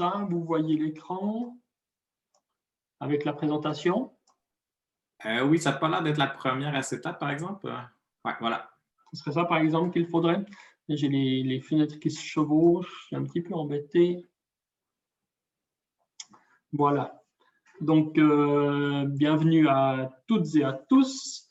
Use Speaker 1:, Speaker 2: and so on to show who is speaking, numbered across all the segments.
Speaker 1: ça, vous voyez l'écran avec la présentation.
Speaker 2: Oui, ça n'a pas l'air d'être la première acétate, par exemple. Ouais, voilà.
Speaker 1: Ce serait ça, par exemple, qu'il faudrait. J'ai les fenêtres qui se chevauchent. Je suis un petit peu embêté. Voilà. Donc, bienvenue à toutes et à tous.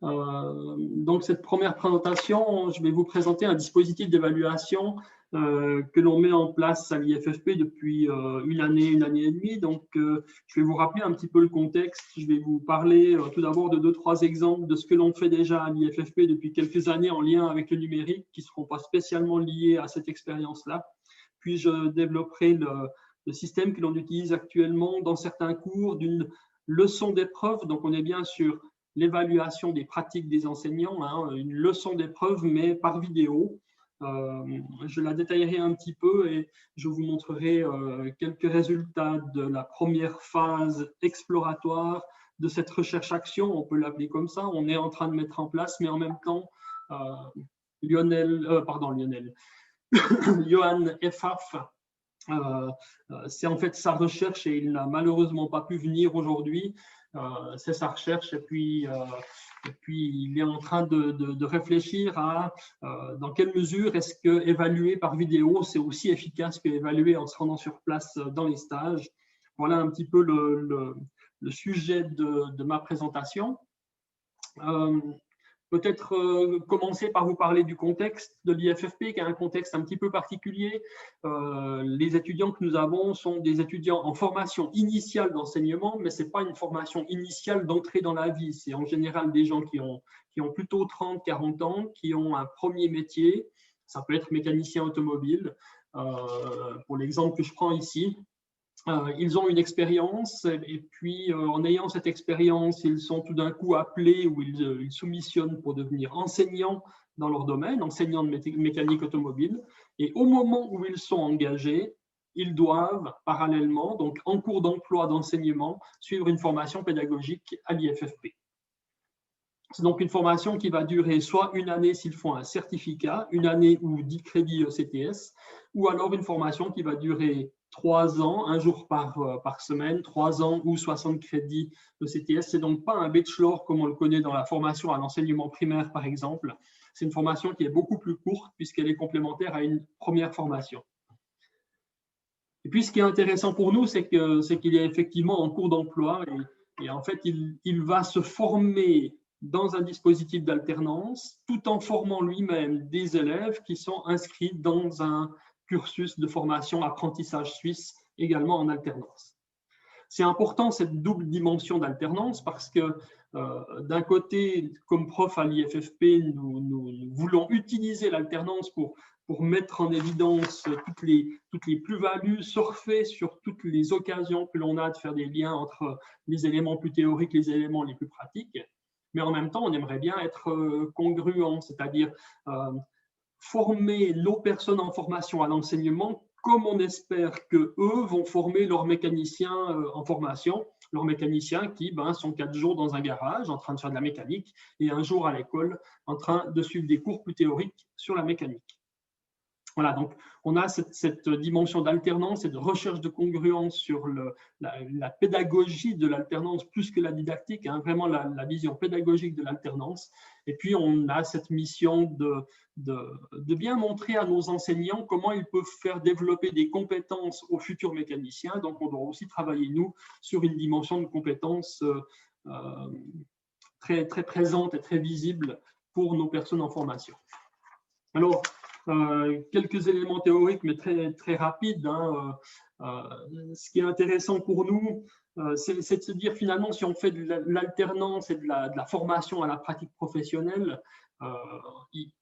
Speaker 1: Donc, cette première présentation, je vais vous présenter un dispositif d'évaluation que l'on met en place à l'IFFP depuis une année et demie. Donc, je vais vous rappeler un petit peu le contexte. Je vais vous parler tout d'abord de 2-3 exemples de ce que l'on fait déjà à l'IFFP depuis quelques années en lien avec le numérique, qui ne seront pas spécialement liés à cette expérience-là. Puis, je développerai le système que l'on utilise actuellement dans certains cours d'une leçon d'épreuve. Donc, on est bien sur l'évaluation des pratiques des enseignants, hein, une leçon d'épreuve, mais par vidéo. Je la détaillerai un petit peu et je vous montrerai quelques résultats de la première phase exploratoire de cette recherche-action, on peut l'appeler comme ça. On est en train de mettre en place, mais en même temps, Johan Effaf, c'est en fait sa recherche et il n'a malheureusement pas pu venir aujourd'hui. C'est sa recherche et puis il est en train de réfléchir à dans quelle mesure est-ce que évaluer par vidéo, c'est aussi efficace qu'évaluer en se rendant sur place dans les stages. Voilà un petit peu le sujet de ma présentation. Peut-être commencer par vous parler du contexte de l'IFFP, qui est un contexte un petit peu particulier. Les étudiants que nous avons sont des étudiants en formation initiale d'enseignement, mais ce n'est pas une formation initiale d'entrée dans la vie. C'est en général des gens qui ont plutôt 30-40 ans, qui ont un premier métier. Ça peut être mécanicien automobile. Pour l'exemple que je prends ici, ils ont une expérience et puis en ayant cette expérience, ils sont tout d'un coup appelés ou ils soumissionnent pour devenir enseignants dans leur domaine, enseignants de mécanique automobile. Et au moment où ils sont engagés, ils doivent parallèlement, donc en cours d'emploi d'enseignement, suivre une formation pédagogique à l'IFFP. C'est donc une formation qui va durer soit une année s'ils font un certificat, une année ou 10 crédits ECTS, ou alors une formation qui va durer 3 ans, un jour par semaine, 3 ans ou 60 crédits ECTS. Ce n'est donc pas un bachelor comme on le connaît dans la formation à l'enseignement primaire, par exemple. C'est une formation qui est beaucoup plus courte puisqu'elle est complémentaire à une première formation. Et puis, ce qui est intéressant pour nous, c'est qu'il est effectivement en cours d'emploi et en fait, il va se former dans un dispositif d'alternance, tout en formant lui-même des élèves qui sont inscrits dans un cursus de formation apprentissage suisse, également en alternance. C'est important cette double dimension d'alternance parce que d'un côté, comme prof à l'IFFP, nous voulons utiliser l'alternance pour mettre en évidence toutes les plus-values, surfer sur toutes les occasions que l'on a de faire des liens entre les éléments plus théoriques et les éléments les plus pratiques. Mais en même temps, on aimerait bien être congruent, c'est-à-dire former nos personnes en formation à l'enseignement comme on espère qu'eux vont former leurs mécaniciens en formation, leurs mécaniciens qui sont 4 jours dans un garage en train de faire de la mécanique et un jour à l'école en train de suivre des cours plus théoriques sur la mécanique. Voilà, donc on a cette dimension d'alternance et de recherche de congruence sur la pédagogie de l'alternance plus que la didactique, hein, vraiment la vision pédagogique de l'alternance. Et puis on a cette mission de bien montrer à nos enseignants comment ils peuvent faire développer des compétences aux futurs mécaniciens. Donc on doit aussi travailler, nous, sur une dimension de compétences très, très présente et très visible pour nos personnes en formation. Alors, quelques éléments théoriques, mais très, très rapides. Hein. Ce qui est intéressant pour nous, c'est de se dire finalement, si on fait de l'alternance et de la formation à la pratique professionnelle,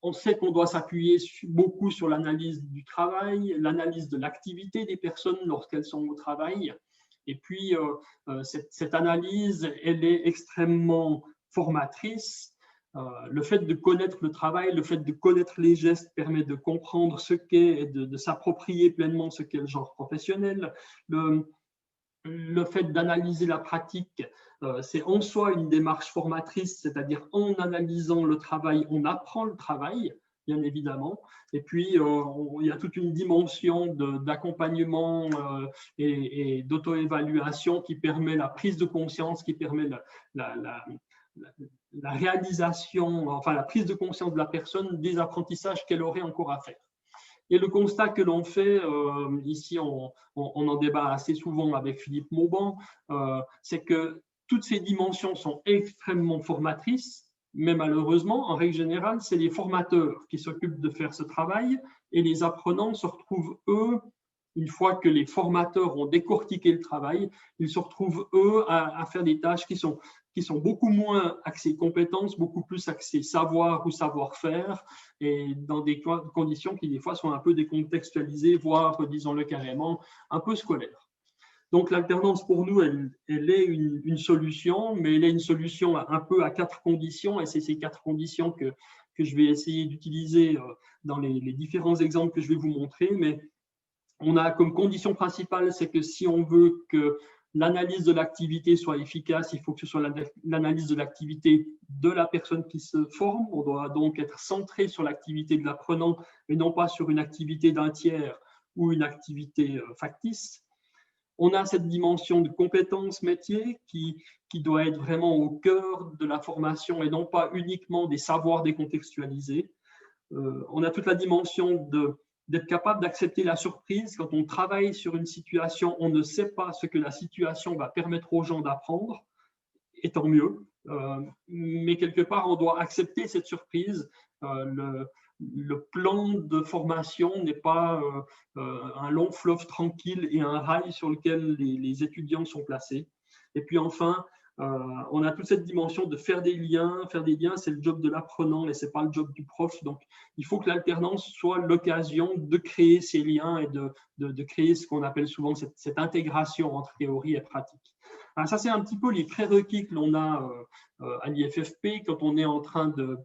Speaker 1: on sait qu'on doit s'appuyer beaucoup sur l'analyse du travail, l'analyse de l'activité des personnes lorsqu'elles sont au travail. Et puis, cette analyse, elle est extrêmement formatrice. Le fait de connaître le travail, le fait de connaître les gestes permet de comprendre ce qu'est et de s'approprier pleinement ce qu'est le genre professionnel. Le fait d'analyser la pratique, c'est en soi une démarche formatrice, c'est-à-dire en analysant le travail, on apprend le travail. bien évidemment. Et puis, il y a toute une dimension d'accompagnement et d'auto-évaluation qui permet la prise de conscience, qui permet la réalisation, enfin la prise de conscience de la personne des apprentissages qu'elle aurait encore à faire. Et le constat que l'on fait, ici on en débat assez souvent avec Philippe Mauban, c'est que toutes ces dimensions sont extrêmement formatrices, mais malheureusement, en règle générale, c'est les formateurs qui s'occupent de faire ce travail et les apprenants se retrouvent, eux, une fois que les formateurs ont décortiqué le travail, ils se retrouvent, eux, à faire des tâches qui sont beaucoup moins axées compétences, beaucoup plus axées savoir ou savoir-faire, et dans des conditions qui, des fois, sont un peu décontextualisées, voire, disons-le carrément, un peu scolaires. Donc, l'alternance, pour nous, elle est une solution, mais elle est une solution un peu à 4 conditions, et c'est ces 4 conditions que je vais essayer d'utiliser dans les différents exemples que je vais vous montrer. Mais on a comme condition principale, c'est que si on veut que l'analyse de l'activité soit efficace, il faut que ce soit l'analyse de l'activité de la personne qui se forme. On doit donc être centré sur l'activité de l'apprenant et non pas sur une activité d'un tiers ou une activité factice. On a cette dimension de compétence métier qui doit être vraiment au cœur de la formation et non pas uniquement des savoirs décontextualisés. On a toute la dimension d'être capable d'accepter la surprise. Quand on travaille sur une situation, on ne sait pas ce que la situation va permettre aux gens d'apprendre, et tant mieux. Mais quelque part, on doit accepter cette surprise. Le plan de formation n'est pas un long fleuve tranquille et un rail sur lequel les étudiants sont placés. Et puis enfin, on a toute cette dimension de faire des liens. Faire des liens, c'est le job de l'apprenant et ce n'est pas le job du prof. Donc, il faut que l'alternance soit l'occasion de créer ces liens et de créer ce qu'on appelle souvent cette intégration entre théorie et pratique. Alors ça, c'est un petit peu les prérequis que l'on a à l'IFFP quand on est en train de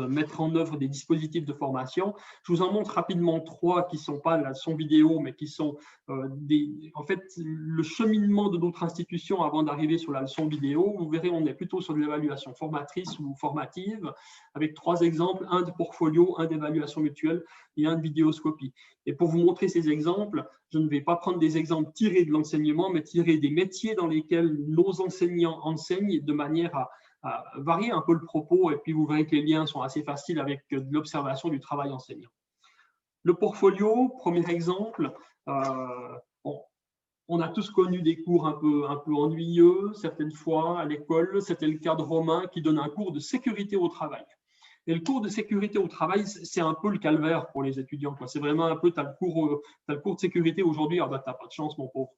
Speaker 1: mettre en œuvre des dispositifs de formation. Je vous en montre rapidement 3 qui ne sont pas la leçon vidéo, mais qui sont en fait le cheminement de notre institution avant d'arriver sur la leçon vidéo. Vous verrez, on est plutôt sur de l'évaluation formatrice ou formative, avec 3 exemples, un de portfolio, un d'évaluation mutuelle et un de vidéoscopie. Et pour vous montrer ces exemples, je ne vais pas prendre des exemples tirés de l'enseignement, mais tirés des métiers dans lesquels nos enseignants enseignent de manière à varier un peu le propos, et puis vous verrez que les liens sont assez faciles avec de l'observation du travail enseignant. Le portfolio, premier exemple, on a tous connu des cours un peu ennuyeux, certaines fois à l'école. C'était le cas de Romain qui donne un cours de sécurité au travail. Et le cours de sécurité au travail, c'est un peu le calvaire pour les étudiants. C'est vraiment un peu, tu as le cours de sécurité aujourd'hui, ah bah, tu n'as pas de chance, mon pauvre.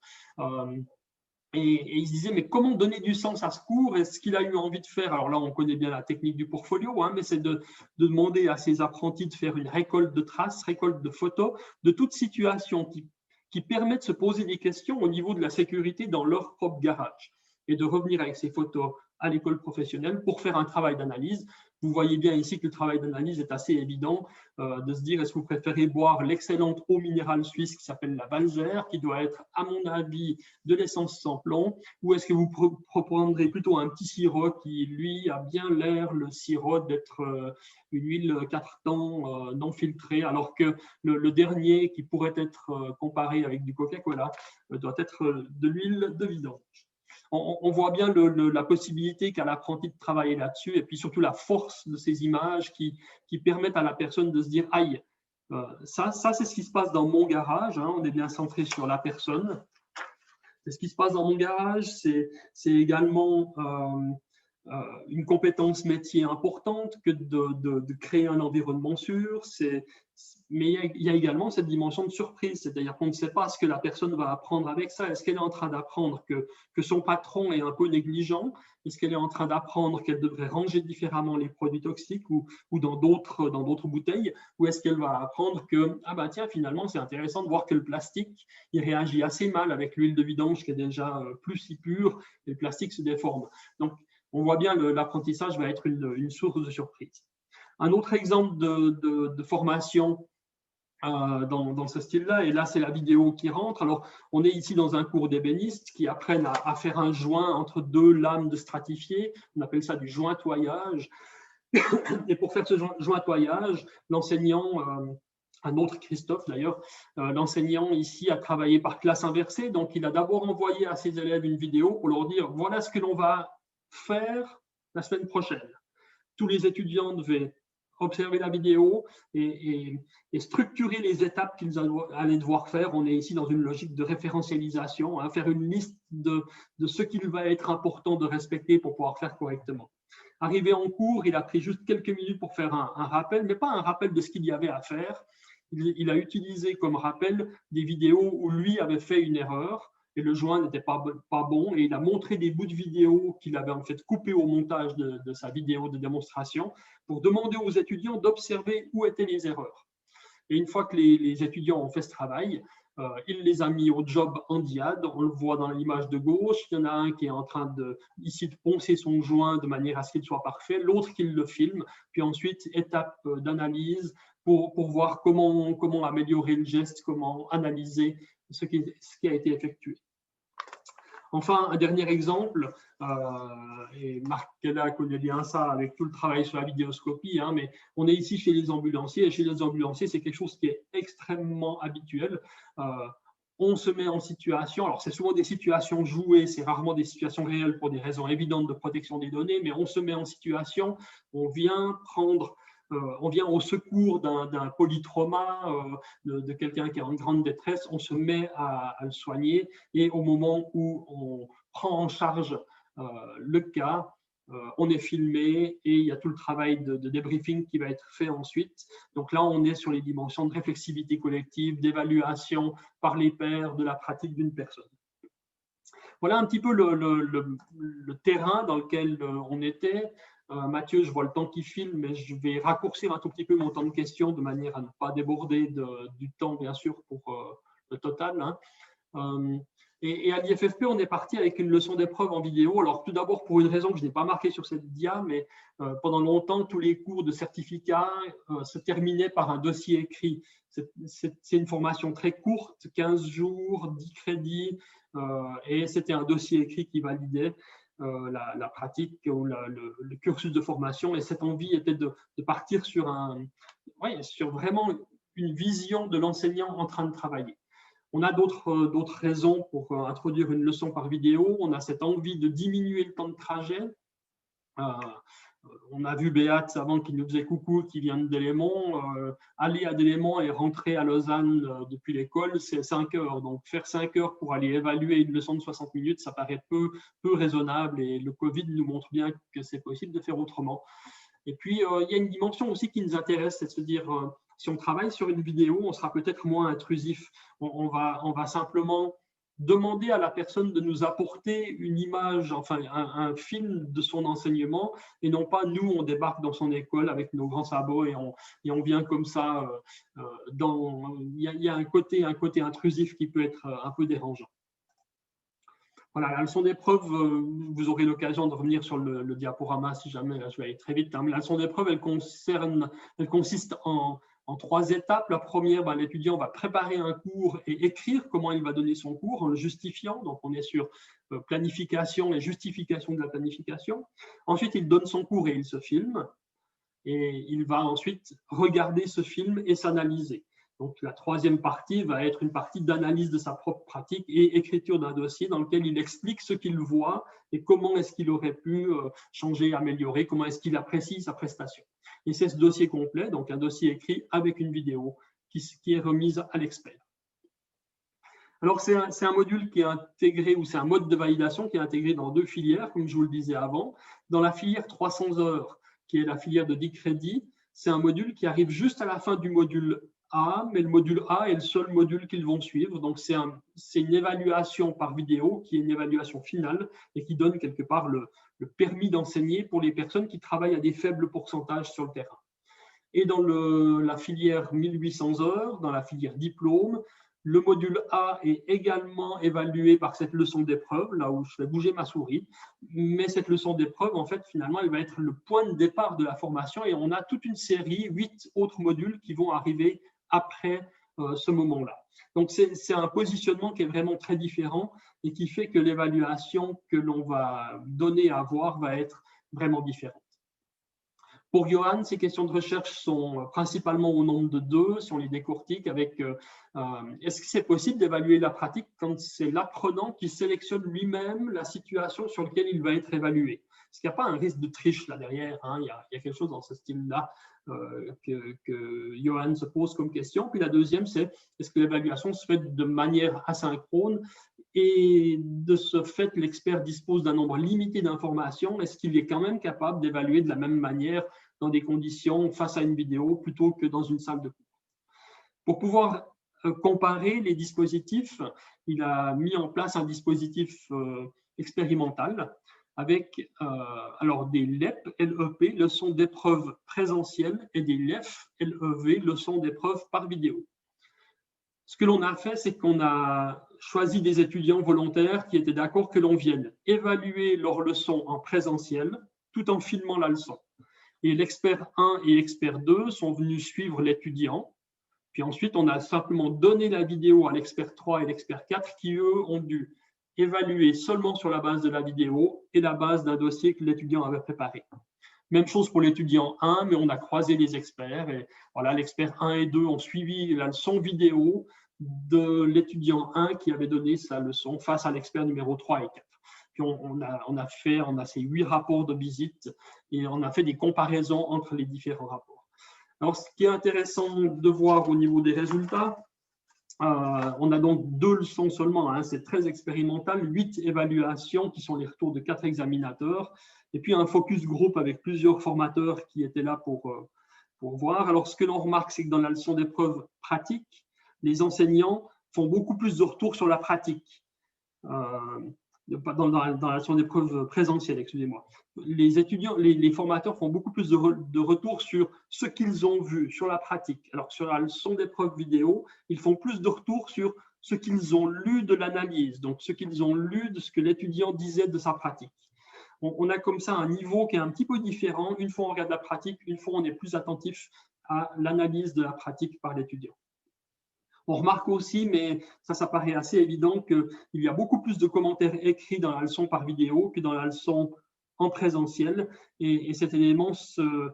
Speaker 1: Et il se disait, mais comment donner du sens à ce cours? Est-ce qu'il a eu envie de faire? Alors là, on connaît bien la technique du portfolio, hein, mais c'est de demander à ses apprentis de faire une récolte de traces, récolte de photos, de toute situation qui permet de se poser des questions au niveau de la sécurité dans leur propre garage et de revenir avec ces photos à l'école professionnelle pour faire un travail d'analyse. Vous voyez bien ici que le travail d'analyse est assez évident, de se dire, est-ce que vous préférez boire l'excellente eau minérale suisse qui s'appelle la Walser, qui doit être, à mon avis, de l'essence sans plomb, ou est-ce que vous prendrez plutôt un petit sirop qui, lui, a bien l'air, le sirop, d'être une huile 4 temps non filtrée, alors que le dernier, qui pourrait être comparé avec du Coca-Cola, doit être de l'huile de vidange. On voit bien la possibilité qu'a l'apprenti de travailler là-dessus et puis surtout la force de ces images qui permettent à la personne de se dire « Aïe, ça c'est ce qui se passe dans mon garage, hein, on est bien centré sur la personne. C'est ce qui se passe dans mon garage, c'est également une compétence métier importante que de créer un environnement sûr. Mais il y a également cette dimension de surprise, c'est-à-dire qu'on ne sait pas ce que la personne va apprendre avec ça. Est-ce qu'elle est en train d'apprendre que son patron est un peu négligent? Est-ce qu'elle est en train d'apprendre qu'elle devrait ranger différemment les produits toxiques ou dans d'autres bouteilles? Ou est-ce qu'elle va apprendre que, ah ben tiens, finalement, c'est intéressant de voir que le plastique, il réagit assez mal avec l'huile de vidange qui est déjà plus si pure, et le plastique se déforme. Donc, on voit bien que l'apprentissage va être une source de surprise. Un autre exemple de formation dans ce style-là, et là, c'est la vidéo qui rentre. Alors, on est ici dans un cours d'ébéniste qui apprennent à faire un joint entre 2 lames de stratifié. On appelle ça du jointoyage. Et pour faire ce jointoyage, l'enseignant, un autre Christophe d'ailleurs, l'enseignant ici a travaillé par classe inversée. Donc, il a d'abord envoyé à ses élèves une vidéo pour leur dire « Voilà ce que l'on va faire la semaine prochaine ». Tous les étudiants devaient observer la vidéo et structurer les étapes qu'ils allaient devoir faire. On est ici dans une logique de référentialisation, hein, faire une liste de ce qu'il va être important de respecter pour pouvoir faire correctement. Arrivé en cours, il a pris juste quelques minutes pour faire un rappel, mais pas un rappel de ce qu'il y avait à faire. Il a utilisé comme rappel des vidéos où lui avait fait une erreur et le joint n'était pas bon, et il a montré des bouts de vidéo qu'il avait en fait coupés au montage de sa vidéo de démonstration pour demander aux étudiants d'observer où étaient les erreurs. Et une fois que les étudiants ont fait ce travail, il les a mis au job en diade. On le voit dans l'image de gauche. Il y en a un qui est en train de poncer son joint de manière à ce qu'il soit parfait, l'autre qui le filme, puis ensuite étape d'analyse pour voir comment améliorer le geste, comment analyser ce qui a été effectué. Enfin, un dernier exemple, et Marc Kella connaît bien ça avec tout le travail sur la vidéoscopie, hein, mais on est ici chez les ambulanciers, et chez les ambulanciers, c'est quelque chose qui est extrêmement habituel. On se met en situation, alors c'est souvent des situations jouées, c'est rarement des situations réelles pour des raisons évidentes de protection des données, mais on se met en situation, on vient au secours d'un polytrauma, de quelqu'un qui est en grande détresse, on se met à le soigner et au moment où on prend en charge le cas, on est filmé et il y a tout le travail de débriefing qui va être fait ensuite. Donc là, on est sur les dimensions de réflexivité collective, d'évaluation par les pairs de la pratique d'une personne. Voilà un petit peu le terrain dans lequel on était. Mathieu, je vois le temps qui file, mais je vais raccourcir un tout petit peu mon temps de question de manière à ne pas déborder du temps, bien sûr, pour le total. Hein. Et à l'IFFP, on est parti avec une leçon d'épreuve en vidéo. Alors, tout d'abord, pour une raison que je n'ai pas marquée sur cette dia, mais pendant longtemps, tous les cours de certificat se terminaient par un dossier écrit. C'est une formation très courte, 15 jours, 10 crédits, et c'était un dossier écrit qui validait la pratique ou le cursus de formation. Et cette envie était de partir sur vraiment une vision de l'enseignant en train de travailler. On a d'autres raisons pour introduire une leçon par vidéo. On a cette envie de diminuer le temps de trajet. On a vu Béat avant qui nous faisait coucou, qui vient de Délémont. Aller à Délémont et rentrer à Lausanne depuis l'école, c'est 5 heures. Donc, faire 5 heures pour aller évaluer une leçon de 60 minutes, ça paraît peu raisonnable. Et le Covid nous montre bien que c'est possible de faire autrement. Et puis, il y a une dimension aussi qui nous intéresse, c'est de se dire, si on travaille sur une vidéo, on sera peut-être moins intrusif. On va simplement demander à la personne de nous apporter une image, enfin un film de son enseignement, et non pas nous, on débarque dans son école avec nos grands sabots et on vient comme ça. Il y a un côté intrusif qui peut être un peu dérangeant. Voilà, la leçon d'épreuve, vous aurez l'occasion de revenir sur le diaporama si jamais, là, je vais aller très vite. Hein. La leçon d'épreuve, elle consiste en 3 étapes. La première, l'étudiant va préparer un cours et écrire comment il va donner son cours en le justifiant. Donc, on est sur planification et justification de la planification. Ensuite, il donne son cours et il se filme. Et il va ensuite regarder ce film et s'analyser. Donc, la 3e partie va être une partie d'analyse de sa propre pratique et écriture d'un dossier dans lequel il explique ce qu'il voit et comment est-ce qu'il aurait pu changer, améliorer, comment est-ce qu'il apprécie sa prestation. Et c'est ce dossier complet, donc un dossier écrit avec une vidéo qui est remise à l'expert. Alors, c'est un module qui est intégré, ou c'est un mode de validation qui est intégré dans 2 filières, comme je vous le disais avant. Dans la filière 300 heures, qui est la filière de 10 crédits, c'est un module qui arrive juste à la fin du module A, mais le module A est le seul module qu'ils vont suivre. Donc, c'est une évaluation par vidéo qui est une évaluation finale et qui donne quelque part le permis d'enseigner pour les personnes qui travaillent à des faibles pourcentages sur le terrain. Et dans la filière 1800 heures, dans la filière diplôme, le module A est également évalué par cette leçon d'épreuve, là où je fais bouger ma souris. Mais cette leçon d'épreuve, en fait, finalement, elle va être le point de départ de la formation et on a toute une série, 8 autres modules qui vont arriver après ce moment-là. Donc, c'est un positionnement qui est vraiment très différent et qui fait que l'évaluation que l'on va donner à voir va être vraiment différente. Pour Johan, ces questions de recherche sont principalement au nombre de 2, si on les décortique avec est-ce que c'est possible d'évaluer la pratique quand c'est l'apprenant qui sélectionne lui-même la situation sur laquelle il va être évalué? Est-ce qu'il n'y a pas un risque de triche là derrière, hein? Il y a quelque chose dans ce style-là que Johan se pose comme question. Puis la deuxième, c'est est-ce que l'évaluation se fait de manière asynchrone? Et de ce fait, l'expert dispose d'un nombre limité d'informations. Est-ce qu'il est quand même capable d'évaluer de la même manière dans des conditions face à une vidéo plutôt que dans une salle de cours? Pour pouvoir comparer les dispositifs, il a mis en place un dispositif expérimental avec alors des LEP, LEP, leçons d'épreuves présentielles, et des LEF, LEV, leçons d'épreuves par vidéo. Ce que l'on a fait, c'est qu'on a choisi des étudiants volontaires qui étaient d'accord que l'on vienne évaluer leurs leçons en présentiel tout en filmant la leçon. Et l'expert 1 et l'expert 2 sont venus suivre l'étudiant. Puis ensuite, on a simplement donné la vidéo à l'expert 3 et l'expert 4 qui, eux, ont dû évaluer seulement sur la base de la vidéo et la base d'un dossier que l'étudiant avait préparé. Même chose pour l'étudiant 1, mais on a croisé les experts. Et voilà, l'expert 1 et 2 ont suivi la leçon vidéo de l'étudiant 1 qui avait donné sa leçon face à l'expert numéro 3 et 4. Puis on a ces 8 rapports de visite et on a fait des comparaisons entre les différents rapports. Alors, ce qui est intéressant de voir au niveau des résultats, on a donc 2 leçons seulement, hein, c'est très expérimental, 8 évaluations qui sont les retours de 4 examinateurs, et puis un focus group avec plusieurs formateurs qui étaient là pour voir. Alors, ce que l'on remarque, c'est que dans la leçon d'épreuve pratique, les enseignants font beaucoup plus de retours sur la pratique. Dans la leçon d'épreuve présentielle, excusez-moi. Les étudiants, les formateurs font beaucoup plus de retours sur ce qu'ils ont vu, sur la pratique. Alors, sur la leçon d'épreuve vidéo, ils font plus de retours sur ce qu'ils ont lu de l'analyse, donc ce qu'ils ont lu de ce que l'étudiant disait de sa pratique. On a comme ça un niveau qui est un petit peu différent. Une fois on regarde la pratique, une fois on est plus attentif à l'analyse de la pratique par l'étudiant. On remarque aussi, mais ça paraît assez évident, qu'il y a beaucoup plus de commentaires écrits dans la leçon par vidéo que dans la leçon en présentiel. Et cet élément se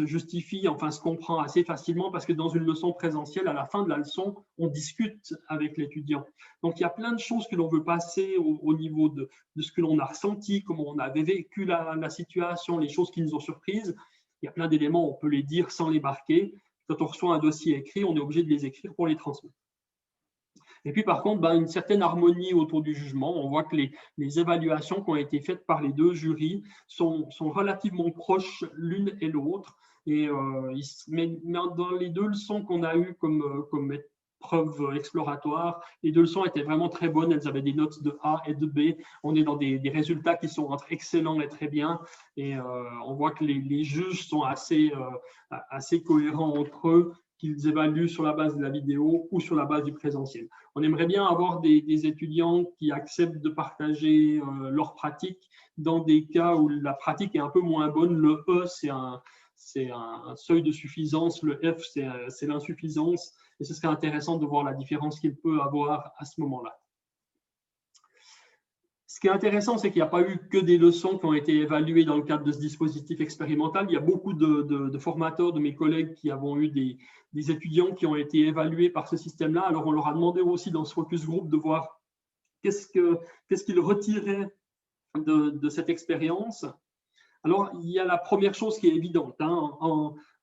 Speaker 1: justifie, enfin se comprend assez facilement parce que dans une leçon présentielle, à la fin de la leçon, on discute avec l'étudiant. Donc, il y a plein de choses que l'on veut passer au niveau de ce que l'on a ressenti, comment on avait vécu la situation, les choses qui nous ont surprises. Il y a plein d'éléments, on peut les dire sans les marquer. Quand on reçoit un dossier écrit, on est obligé de les écrire pour les transmettre. Et puis, par contre, une certaine harmonie autour du jugement. On voit que les évaluations qui ont été faites par les 2 jurys sont relativement proches l'une et l'autre. Mais dans les 2 leçons qu'on a eues comme épreuve exploratoire, les 2 leçons étaient vraiment très bonnes. Elles avaient des notes de A et de B. On est dans des résultats qui sont entre excellents et très bien. Et on voit que les juges sont assez cohérents entre eux, qu'ils évaluent sur la base de la vidéo ou sur la base du présentiel. On aimerait bien avoir des étudiants qui acceptent de partager leur pratique dans des cas où la pratique est un peu moins bonne. Le E, c'est un seuil de suffisance. Le F, c'est l'insuffisance. Et ce serait intéressant de voir la différence qu'il peut avoir à ce moment-là. Ce qui est intéressant, c'est qu'il n'y a pas eu que des leçons qui ont été évaluées dans le cadre de ce dispositif expérimental. Il y a beaucoup de formateurs, de mes collègues qui avons eu des étudiants qui ont été évalués par ce système-là. Alors, on leur a demandé aussi dans ce focus group de voir qu'est-ce qu'ils retiraient de cette expérience. Alors, il y a la première chose qui est évidente. Hein,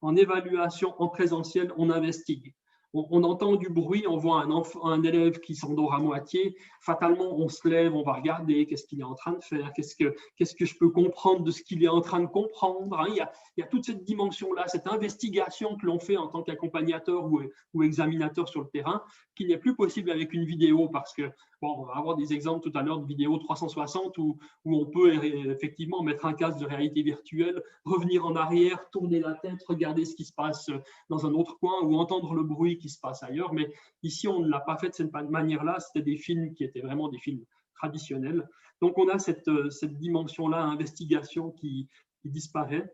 Speaker 1: en évaluation en présentiel, on investigue. On entend du bruit, on voit un élève qui s'endort à moitié. Fatalement, on se lève, on va regarder qu'est-ce qu'il est en train de faire, qu'est-ce que je peux comprendre de ce qu'il est en train de comprendre. Hein. Il y a toute cette dimension-là, cette investigation que l'on fait en tant qu'accompagnateur ou examinateur sur le terrain, qui n'est plus possible avec une vidéo parce que, bon, on va avoir des exemples tout à l'heure de vidéos 360 où on peut effectivement mettre un casque de réalité virtuelle, revenir en arrière, tourner la tête, regarder ce qui se passe dans un autre coin ou entendre le bruit qui se passe ailleurs. Mais ici, on ne l'a pas fait de cette manière-là. C'était des films qui étaient vraiment des films traditionnels. Donc, on a cette dimension-là, investigation qui disparaît.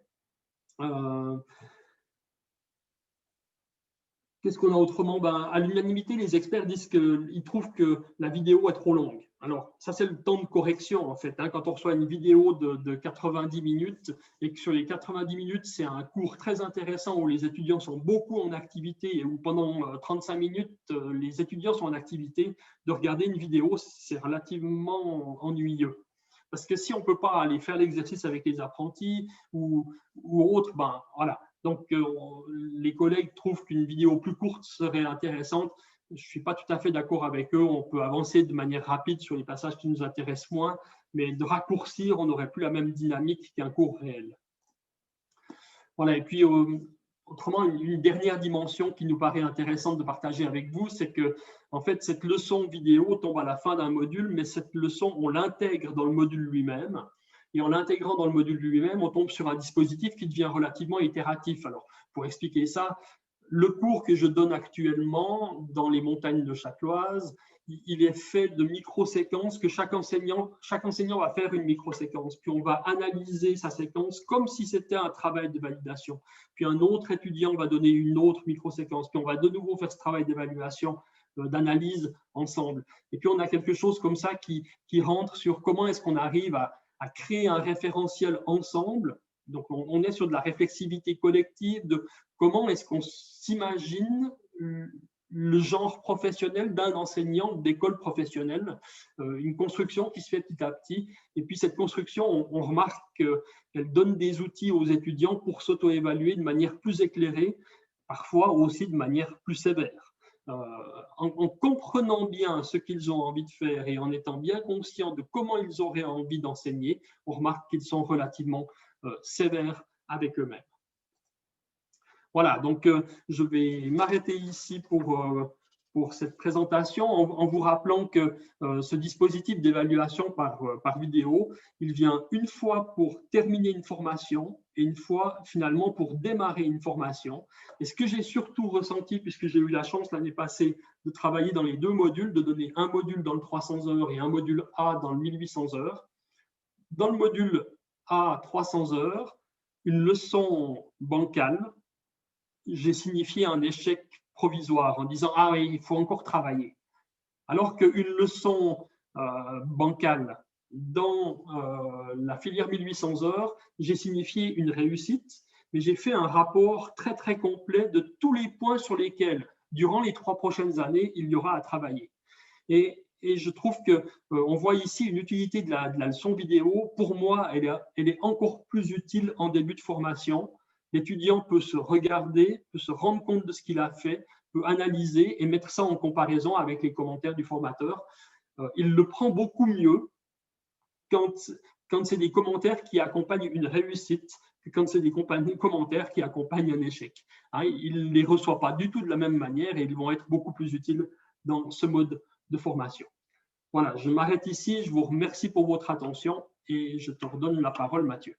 Speaker 1: Qu'est-ce qu'on a autrement? À l'unanimité, les experts disent qu'ils trouvent que la vidéo est trop longue. Alors, ça, c'est le temps de correction, en fait. Quand on reçoit une vidéo de 90 minutes et que sur les 90 minutes, c'est un cours très intéressant où les étudiants sont beaucoup en activité et où pendant 35 minutes, les étudiants sont en activité, de regarder une vidéo, c'est relativement ennuyeux. Parce que si on ne peut pas aller faire l'exercice avec les apprentis ou autre, voilà. Donc, les collègues trouvent qu'une vidéo plus courte serait intéressante. Je ne suis pas tout à fait d'accord avec eux. On peut avancer de manière rapide sur les passages qui nous intéressent moins, mais de raccourcir, on n'aurait plus la même dynamique qu'un cours réel. Voilà, et puis, autrement, une dernière dimension qui nous paraît intéressante de partager avec vous, c'est que, en fait, cette leçon vidéo tombe à la fin d'un module, mais cette leçon, on l'intègre dans le module lui-même. Et en l'intégrant dans le module lui-même, on tombe sur un dispositif qui devient relativement itératif. Alors, pour expliquer ça, le cours que je donne actuellement dans les montagnes de Châteloise, il est fait de micro-séquences que chaque enseignant va faire une micro-séquence. Puis on va analyser sa séquence comme si c'était un travail de validation. Puis un autre étudiant va donner une autre micro-séquence. Puis on va de nouveau faire ce travail d'évaluation, d'analyse ensemble. Et puis on a quelque chose comme ça qui rentre sur comment est-ce qu'on arrive à créer un référentiel ensemble. Donc, on est sur de la réflexivité collective, de comment est-ce qu'on s'imagine le genre professionnel d'un enseignant d'école professionnelle, une construction qui se fait petit à petit. Et puis, cette construction, on remarque qu'elle donne des outils aux étudiants pour s'auto-évaluer de manière plus éclairée, parfois aussi de manière plus sévère. En comprenant bien ce qu'ils ont envie de faire et en étant bien conscients de comment ils auraient envie d'enseigner, on remarque qu'ils sont relativement sévères avec eux-mêmes. Voilà, donc je vais m'arrêter ici pour cette présentation en vous rappelant que ce dispositif d'évaluation par vidéo, il vient une fois pour terminer une formation et une fois finalement pour démarrer une formation. Et ce que j'ai surtout ressenti, puisque j'ai eu la chance l'année passée de travailler dans les deux modules, de donner un module dans le 300 heures et un module A dans le 1800 heures. Dans le module A 300 heures, une leçon bancale, j'ai signifié un échec provisoire en disant « Ah oui, il faut encore travailler ». Alors qu'une leçon bancale dans la filière 1800 heures, j'ai signifié une réussite, mais j'ai fait un rapport très très complet de tous les points sur lesquels, durant les 3 prochaines années, il y aura à travailler. Et je trouve qu'on voit ici une utilité de la leçon vidéo. Pour moi, elle est encore plus utile en début de formation. L'étudiant peut se regarder, peut se rendre compte de ce qu'il a fait, peut analyser et mettre ça en comparaison avec les commentaires du formateur. Il le prend beaucoup mieux quand c'est des commentaires qui accompagnent une réussite que quand c'est des commentaires qui accompagnent un échec. Il ne les reçoit pas du tout de la même manière et ils vont être beaucoup plus utiles dans ce mode de formation. Voilà, je m'arrête ici. Je vous remercie pour votre attention et je te redonne la parole, Mathieu.